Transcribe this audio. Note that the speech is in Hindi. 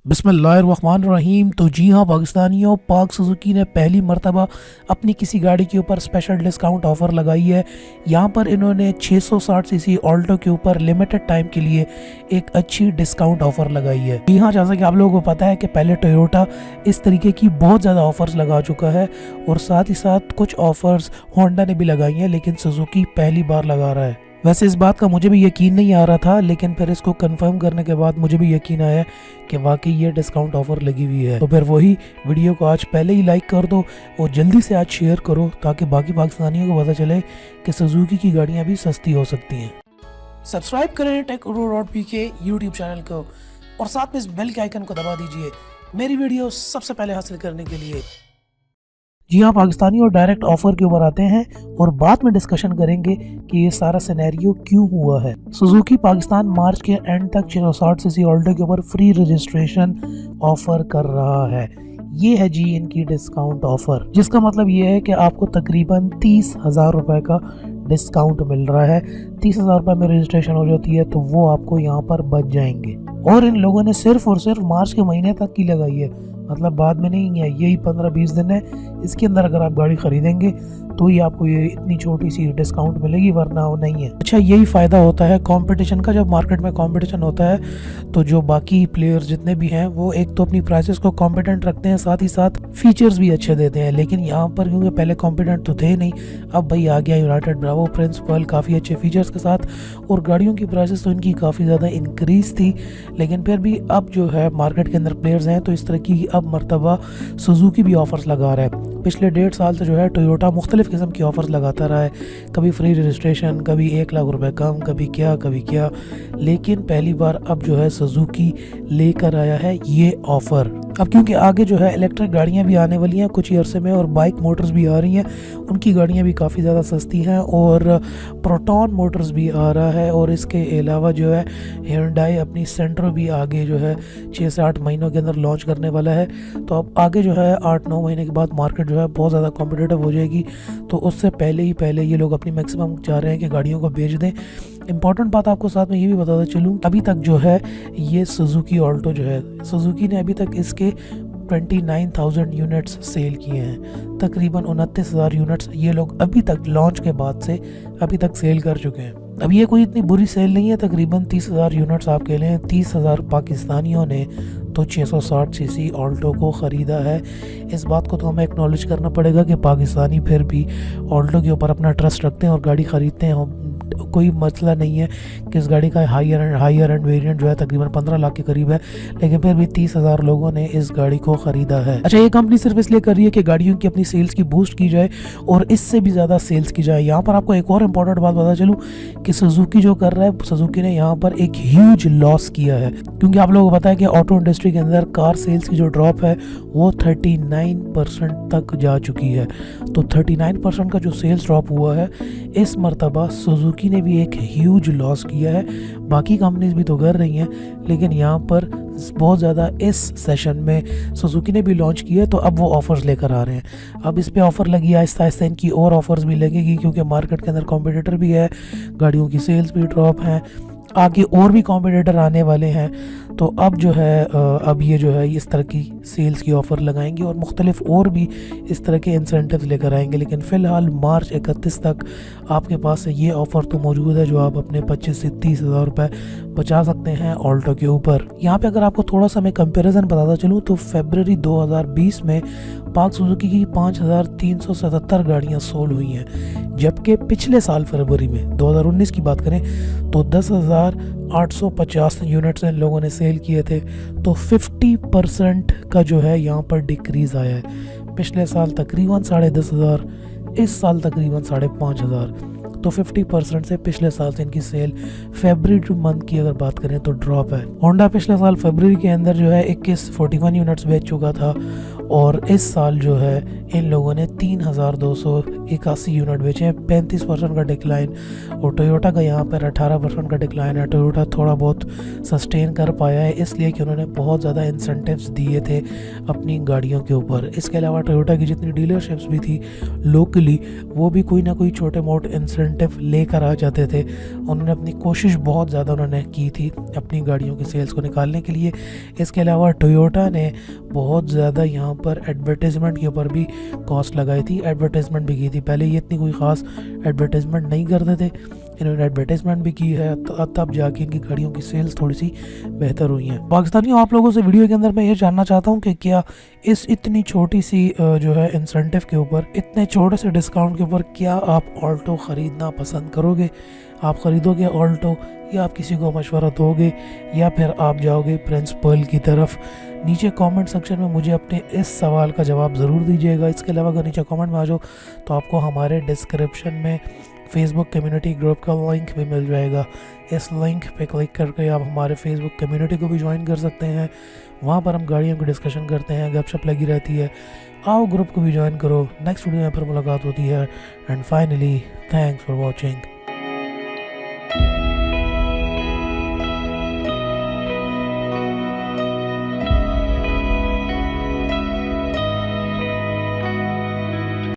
बिस्मिल्लाहिर्रहमानिर्रहीम। तो जी हाँ पाकिस्तानियों, पाक सुजुकी ने पहली मर्तबा अपनी किसी गाड़ी के ऊपर स्पेशल डिस्काउंट ऑफ़र लगाई है। यहाँ पर इन्होंने 660 सीसी ऑल्टो के ऊपर लिमिटेड टाइम के लिए एक अच्छी डिस्काउंट ऑफ़र लगाई है। जी हाँ, जैसा कि आप लोगों को पता है कि पहले टोयोटा इस तरीके की बहुत ज़्यादा ऑफ़र्स लगा चुका है और साथ ही साथ कुछ ऑफ़र्स होंडा ने भी लगाई हैं, लेकिन सुजुकी पहली बार लगा रहा है। वैसे इस बात का मुझे भी यकीन नहीं आ रहा था, लेकिन फिर इसको कंफर्म करने के बाद मुझे भी यकीन आया कि वाकई ये डिस्काउंट ऑफर लगी हुई है। तो फिर वही वीडियो को आज पहले ही लाइक कर दो और जल्दी से आज शेयर करो ताकि बाकी पाकिस्तानियों को पता चले कि सुजुकी की गाड़ियाँ भी सस्ती हो सकती हैं। सब्सक्राइब करें टेक के यूट्यूब चैनल को और साथ में इस बेल के आइकन को दबा दीजिए मेरी वीडियो सबसे पहले हासिल करने के लिए। जी हाँ पाकिस्तानी, और डायरेक्ट ऑफर के ऊपर आते हैं और बाद में डिस्कशन करेंगे कि ये सारा सिनेरियो क्यों हुआ है। सुजुकी पाकिस्तान मार्च के एंड तक 660 सीसी ऑल्टो के ऊपर फ्री रजिस्ट्रेशन ऑफर कर रहा है। ये है जी इनकी डिस्काउंट ऑफर, जिसका मतलब ये है कि आपको तकरीबन 30,000 रुपए का डिस्काउंट मिल रहा है। 30,000 रुपए में रजिस्ट्रेशन हो जाती है तो वो आपको यहाँ पर बच जाएंगे। और इन लोगों ने सिर्फ और सिर्फ मार्च के महीने तक की लगाई है, मतलब बाद में नहीं है, यही 15-20 दिन है। इसके अंदर अगर आप गाड़ी खरीदेंगे तो ही आपको ये इतनी छोटी सी डिस्काउंट मिलेगी, वरना वो नहीं है। अच्छा, यही फ़ायदा होता है कंपटीशन का। जब मार्केट में कंपटीशन होता है तो जो बाकी प्लेयर्स जितने भी हैं वो एक तो अपनी प्राइसेस को कॉम्पिटेंट रखते हैं, साथ ही साथ फीचर्स भी अच्छे देते हैं। लेकिन यहाँ पर क्योंकि पहले कॉम्पिटेंट तो थे नहीं, अब भाई आ गया यूनाइटेड ब्रावो प्रिंसिपल काफ़ी अच्छे फीचर्स के साथ, और गाड़ियों की प्राइसेस तो इनकी काफ़ी ज़्यादा इंक्रीज थी। लेकिन फिर भी अब जो है मार्केट के अंदर प्लेयर्स हैं तो इस तरह की अब मर्तबा सुजुकी भी ऑफर्स लगा रहा है। पिछले 1.5 साल से जो है टोयोटा मुख्तलिफ किस्म की ऑफ़र्स लगाता रहा है, कभी फ्री रजिस्ट्रेशन, कभी 1 लाख रुपए कम, कभी क्या। लेकिन पहली बार अब जो है सुजुकी लेकर आया है ये ऑफ़र। अब क्योंकि आगे जो है इलेक्ट्रिक गाड़ियां भी आने वाली हैं कुछ ही अरसे में, और बाइक मोटर्स भी आ रही हैं, उनकी गाड़ियां भी काफ़ी ज़्यादा सस्ती हैं, और प्रोटॉन मोटर्स भी आ रहा है। और इसके अलावा जो है hyundai अपनी सेंट्रो भी आगे जो है 6 से 8 महीनों के अंदर लॉन्च करने वाला है। तो अब आगे जो है 8-9 महीने के बाद मार्केट जो है बहुत ज़्यादा कॉम्पिटिटिव हो जाएगी, तो उससे पहले ये लोग अपनी मैक्सिमम चाह रहे हैं कि गाड़ियों को बेच दें। इंपॉर्टेंट बात आपको साथ में ये भी बताता चलूँ, अभी तक जो है ये सुजुकी ऑल्टो जो है, सुजुकी ने अभी तक इसके 29,000 यूनिट्स सेल किए हैं। तकरीबन 29,000 यूनिट्स ये लोग अभी तक लॉन्च के बाद से अभी तक सेल कर चुके हैं। अब ये कोई इतनी बुरी सेल नहीं है, तकरीबन 30,000 यूनिट्स आप कह लें। 30,000 पाकिस्तानियों ने तो 660 सीसी ऑल्टो को ख़रीदा है। इस बात को तो हमें एक्नॉलेज करना पड़ेगा कि पाकिस्तानी फिर भी ऑल्टो के ऊपर अपना ट्रस्ट रखते हैं और गाड़ी ख़रीदते हैं। कोई मसला नहीं है कि इस गाड़ी का हायर एंड वेरिएंट जो है तकरीबन 15 लाख के करीब है, लेकिन फिर भी 30,000 लोगों ने इस गाड़ी को ख़रीदा है। अच्छा, ये कंपनी सिर्फ इसलिए कर रही है कि गाड़ियों की अपनी सेल्स की बूस्ट की जाए और इससे भी ज़्यादा सेल्स की जाए। यहाँ पर आपको एक और इम्पॉर्टेंट बात बता चलूँ कि सुजुकी जो कर रहा है, सुजुकी ने यहाँ पर एक ह्यूज लॉस किया है, क्योंकि आप लोगों को पता है कि ऑटो इंडस्ट्री के अंदर कार सेल्स की जो ड्रॉप है वो 39% तक जा चुकी है। तो 39% का जो सेल्स ड्रॉप हुआ है, इस मर्तबा सुजुकी ने भी एक ह्यूज लॉस किया है। बाकी कंपनीज भी तो कर रही हैं, लेकिन यहाँ पर बहुत ज़्यादा इस सेशन में सुजुकी ने भी लॉन्च किया है, तो अब वो ऑफ़र्स लेकर आ रहे हैं। अब इस पे ऑफ़र लगी, आहिस्ता आहिस्ता इनकी और ऑफ़र्स भी लगेगी, क्योंकि मार्केट के अंदर कॉम्पिटिटर भी है, गाड़ियों की सेल्स भी ड्रॉप हैं, आगे और भी कॉम्पिटिटर आने वाले हैं। तो अब जो है अब ये जो है इस तरह की सेल्स की ऑफ़र लगाएंगे और मुख्तलिफ और भी इस तरह के इंसेंटिव्स लेकर आएंगे। लेकिन फ़िलहाल मार्च 31 तक आपके पास ये ऑफ़र तो मौजूद है जो आप अपने 25 से 30,000 रुपये बचा सकते हैं ऑल्टो के ऊपर। यहाँ पे अगर आपको थोड़ा सा मैं कंपैरिजन बताता चलूँ तो फरवरी 2020 में पाक सुजुकी की 5,377 गाड़ियाँ सोल हुई हैं, जबकि पिछले साल फरवरी में 2019 की बात करें तो 10,850 यूनिट्स इन लोगों ने सेल किए थे। तो 50% का जो है यहाँ पर डिक्रीज़ आया है। पिछले साल तकरीबन 10,500, इस साल तकरीबन 5,500, तो 50% से पिछले साल से इनकी सेल फरवरी मंथ की अगर बात करें तो ड्रॉप है। होंडा पिछले साल फरवरी के अंदर जो है 41 यूनिट्स बेच चुका था, और इस साल जो है इन लोगों ने 3,200 81 यूनिट बेचे हैं, 35% का डिक्लाइन। और टोयोटा का यहाँ पर 18% का डिक्लाइन है। टोयोटा थोड़ा बहुत सस्टेन कर पाया है इसलिए कि उन्होंने बहुत ज़्यादा इंसेंटिव्स दिए थे अपनी गाड़ियों के ऊपर। इसके अलावा टोयोटा की जितनी डीलरशिप्स भी थी लोकली, वो भी कोई ना कोई छोटे मोटे इंसेंटिव लेकर आ जाते थे। उन्होंने अपनी कोशिश बहुत ज़्यादा उन्होंने की थी अपनी गाड़ियों की सेल्स को निकालने के लिए। इसके अलावा टोयोटा ने बहुत ज़्यादा यहाँ पर एडवर्टाइजमेंट के ऊपर भी कॉस्ट लगाई थी, एडवर्टाइजमेंट भी की थी। पहले ये इतनी कोई ख़ास एडवर्टाइजमेंट नहीं करते थे, इन्होंने एडवर्टाइजमेंट भी की है, तो तब जाके इनकी गाड़ियों की सेल्स थोड़ी सी बेहतर हुई हैं। पाकिस्तानियों, आप लोगों से वीडियो के अंदर मैं ये जानना चाहता हूँ कि क्या इस इतनी छोटी सी जो है इंसेंटिव के ऊपर, इतने छोटे से डिस्काउंट के ऊपर, क्या आप ऑल्टो ख़रीदना पसंद करोगे? आप ख़रीदोगे ऑल्टो, या आप किसी को मशवरा दोगे, या फिर आप जाओगे प्रिंस पर्ल की तरफ? नीचे कमेंट सेक्शन में मुझे अपने इस सवाल का जवाब ज़रूर दीजिएगा। इसके अलावा अगर नीचे कमेंट में आ जाओ तो आपको हमारे डिस्क्रिप्शन में फेसबुक कम्युनिटी ग्रुप का लिंक भी मिल जाएगा। इस लिंक पे क्लिक करके आप हमारे फेसबुक कम्युनिटी को भी ज्वाइन कर सकते हैं। वहाँ पर हम गाड़ियों की डिस्कशन करते हैं, गपशप लगी रहती है। आओ ग्रुप को भी ज्वाइन करो। नेक्स्ट वीडियो में फिर मुलाकात होती है। And finally, thanks for watching.